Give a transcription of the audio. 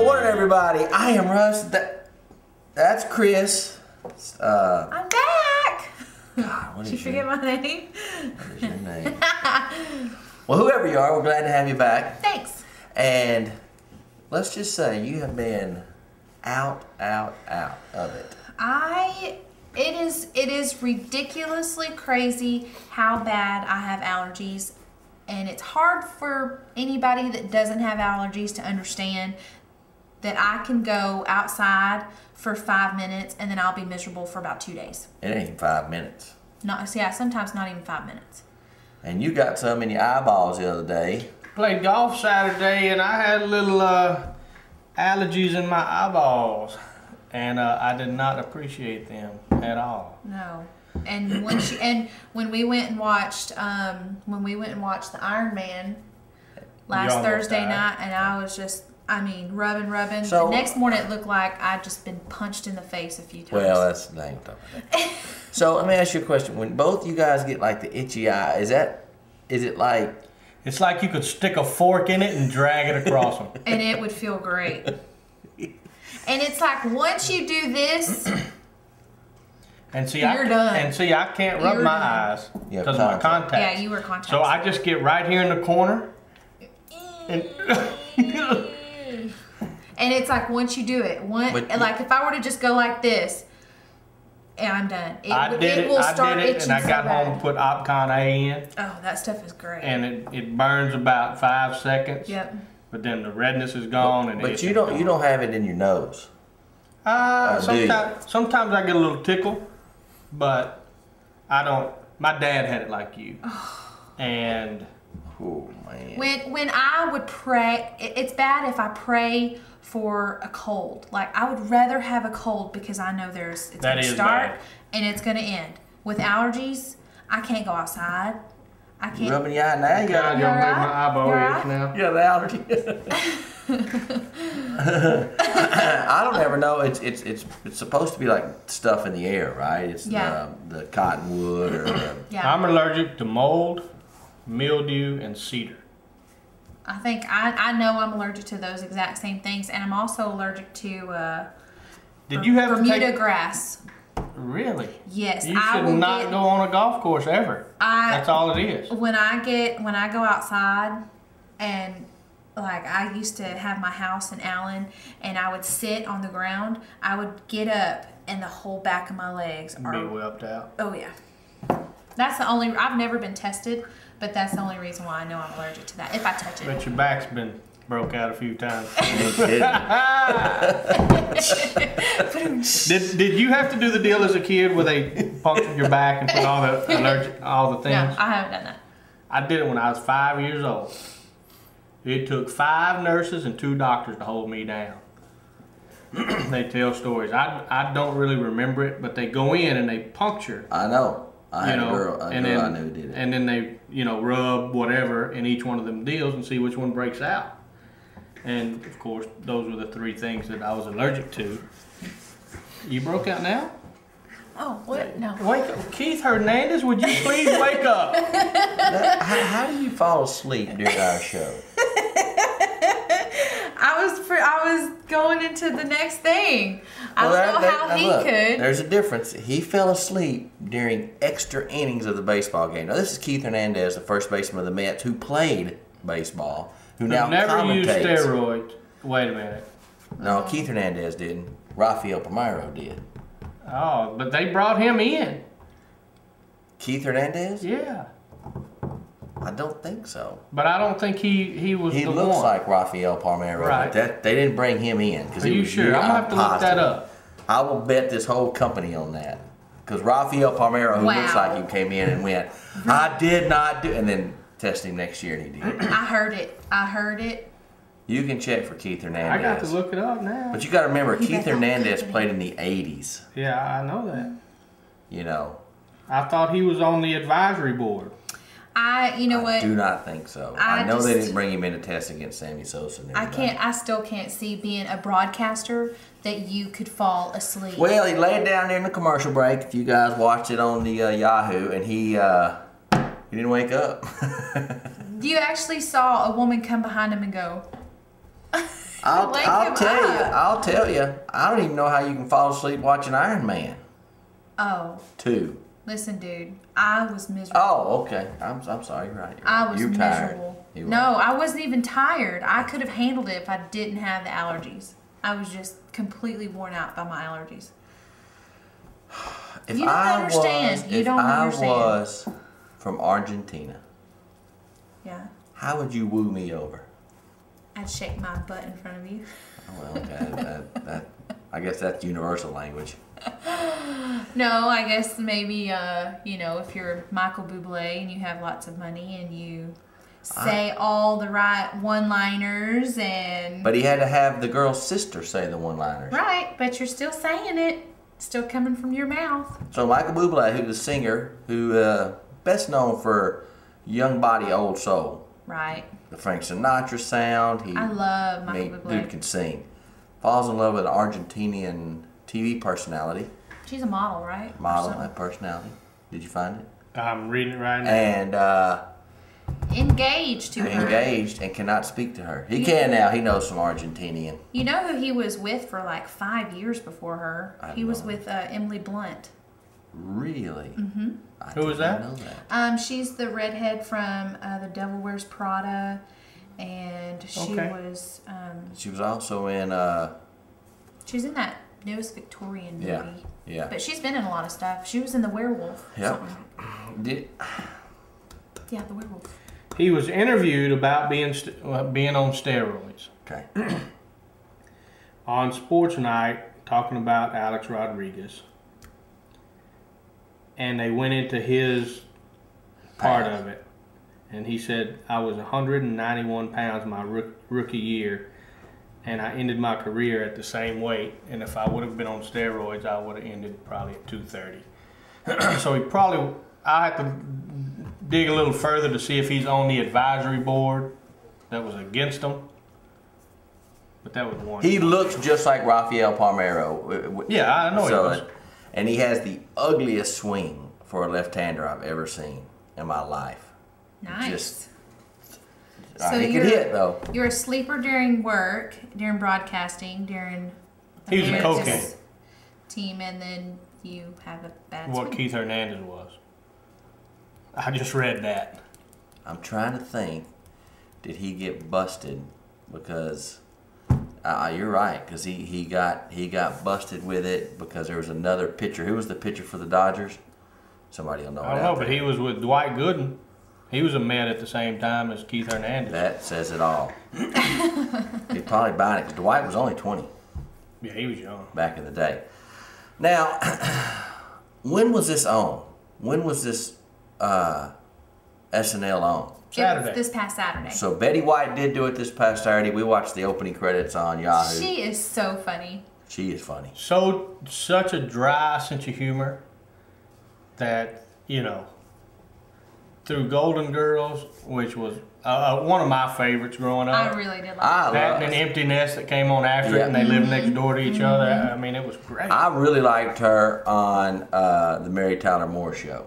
morning, everybody. I am Russ. That's Chris. I'm back. God, what Did you forget my name? What is your name? Well, whoever you are, we're glad to have you back. Thanks. And let's just say you have been out of it. It is ridiculously crazy how bad I have allergies. And it's hard for anybody that doesn't have allergies to understand that I can go outside for 5 minutes and then I'll be miserable for about 2 days. It ain't 5 minutes. Sometimes not even 5 minutes. And you got some in your eyeballs the other day. Played golf Saturday and I had little allergies in my eyeballs. And I did not appreciate them at all. No. And when we went and watched the Iron Man last Thursday night, and I was just, rubbing. So, the next morning it looked like I'd just been punched in the face a few times. Well, that's the thing. So let me ask you a question. When both you guys get like the itchy eye, is it like? It's like you could stick a fork in it and drag it across them. And it would feel great. And it's like once you do this. And see, you're done. And see, I can't rub my eyes because of my contacts. Yeah, you were contacts. So I just get right here in the corner. And it's like once you do it, like if I were to just go like this, and I'm done. I did it, and I got home and put Opcon A in. Oh, that stuff is great. And it burns about 5 seconds. Yep. But then the redness is gone, and but you don't have it in your nose. Sometimes I get a little tickle. But I don't. My dad had it like you, and oh man. When I would pray, it's bad if I pray for a cold. Like I would rather have a cold because I know it's going to start and it's going to end. With allergies, I can't go outside. I can't. Rubbing your eye now. You got my eyeball itch now. You have the allergy. I don't ever know. It's supposed to be like stuff in the air, right? It's the cottonwood or. Yeah. I'm allergic to mold, mildew, and cedar. I think I know I'm allergic to those exact same things, and I'm also allergic to. Did you have Bermuda grass? Really? Yes. You should not go on a golf course ever. That's all it is. When I go outside, and like I used to have my house in Allen, and I would sit on the ground, I would get up, and the whole back of my legs are be webbed out. Oh yeah. That's the only. I've never been tested, but that's the only reason why I know I'm allergic to that. If I touch it. But your back's been broke out a few times. Did you have to do the deal as a kid where they punctured your back and put all the things? No, I haven't done that. I did it when I was 5 years old. It took 5 nurses and 2 doctors to hold me down. They tell stories. I don't really remember it, but they go in and they puncture. I know. I had a girl I knew did it. And then they, rub whatever in each one of them deals and see which one breaks out. And of course, those were the 3 things that I was allergic to. You broke out now? Oh, what? No. Wake up. Keith Hernandez, would you please wake up? How do you fall asleep during our show? I was going into the next thing. I don't know how he could. There's a difference. He fell asleep during extra innings of the baseball game. Now, this is Keith Hernandez, the first baseman of the Mets, who played baseball, who now never commentates. Used steroids. Wait a minute. No, Keith Hernandez didn't. Rafael Palmeiro did. Oh, but they brought him in. Keith Hernandez? Yeah. I don't think so. But I don't think he was the one. He looks like Rafael Palmeiro, right. But they didn't bring him in. Are you sure? I'm going to have to look that up. I will bet this whole company on that. Because Rafael Palmeiro, who looks like you, came in and went, I did not do, and then tested him next year and he did. I heard it. You can check for Keith Hernandez. I got to look it up now. But you got to remember, Keith Hernandez played in the 80s. Yeah, I know that. You know. I thought he was on the advisory board. I do not think so. I know they didn't bring him in to test against Sammy Sosa. I still can't see being a broadcaster that you could fall asleep. Well, he laid down there in the commercial break. If you guys watched it on the Yahoo, and he didn't wake up. You actually saw a woman come behind him and go. I'll tell you. I don't even know how you can fall asleep watching Iron Man. Oh. 2. Listen, dude. I was miserable. Oh, okay. I'm sorry. You're right. I was miserable. No, I wasn't even tired. I could have handled it if I didn't have the allergies. I was just completely worn out by my allergies. You don't understand. You don't understand. If I was from Argentina, yeah, how would you woo me over? I'd shake my butt in front of you. Oh, well, okay. I guess that's universal language. No, I guess maybe, if you're Michael Bublé and you have lots of money and you say all the right one-liners and... But he had to have the girl's sister say the one-liners. Right, but you're still saying it. Still coming from your mouth. So Michael Bublé, who's a singer, who best known for Young Body, Old Soul. Right. The Frank Sinatra sound. I love Michael Bublé. Dude can sing. Falls in love with an Argentinian TV personality. She's a model, right? Model, that personality. Did you find it? I'm reading it right now. And engaged to her. Engaged and cannot speak to her. He can now. He knows some Argentinian. You know who he was with for like 5 years before her? He was with Emily Blunt. Really? Mm-hmm. Who was that? Know that. She's the redhead from The Devil Wears Prada, and she was. She was also in. She's in that newest Victorian movie. Yeah. Yeah. But she's been in a lot of stuff. She was in The Werewolf. Yep. Yeah, The Werewolf. He was interviewed about being on steroids. Okay. On Sports Night, talking about Alex Rodriguez. And they went into his part of it. And he said, I was 191 pounds my rookie year, and I ended my career at the same weight. And if I would have been on steroids, I would have ended probably at 230. So I had to dig a little further to see if he's on the advisory board that was against him. But that was one. He looks just like Rafael Palmeiro. Yeah, I know he does. And he has the ugliest swing for a left-hander I've ever seen in my life. Nice. He could hit, though. You're a sleeper during work, during broadcasting, during he was a cocaine team, and then you have a bad what swing. Keith Hernandez was. I just read that. I'm trying to think, did he get busted? Because you're right, because he got busted with it because there was another pitcher. Who was the pitcher for the Dodgers? Somebody will know. I don't know, but he was with Dwight Gooden. He was a Met at the same time as Keith Hernandez. That says it all. He's probably buying it because Dwight was only 20. Yeah, he was young. Back in the day. Now, when was this on? When was this SNL on? Saturday. This past Saturday. So Betty White did do it this past Saturday. We watched the opening credits on Yahoo. She is so funny. She is funny. Such a dry sense of humor that, through Golden Girls, which was one of my favorites growing up. I really did like that. And Empty Nest that came on after it, and they lived next door to each other. I mean, it was great. I really liked her on the Mary Tyler Moore Show.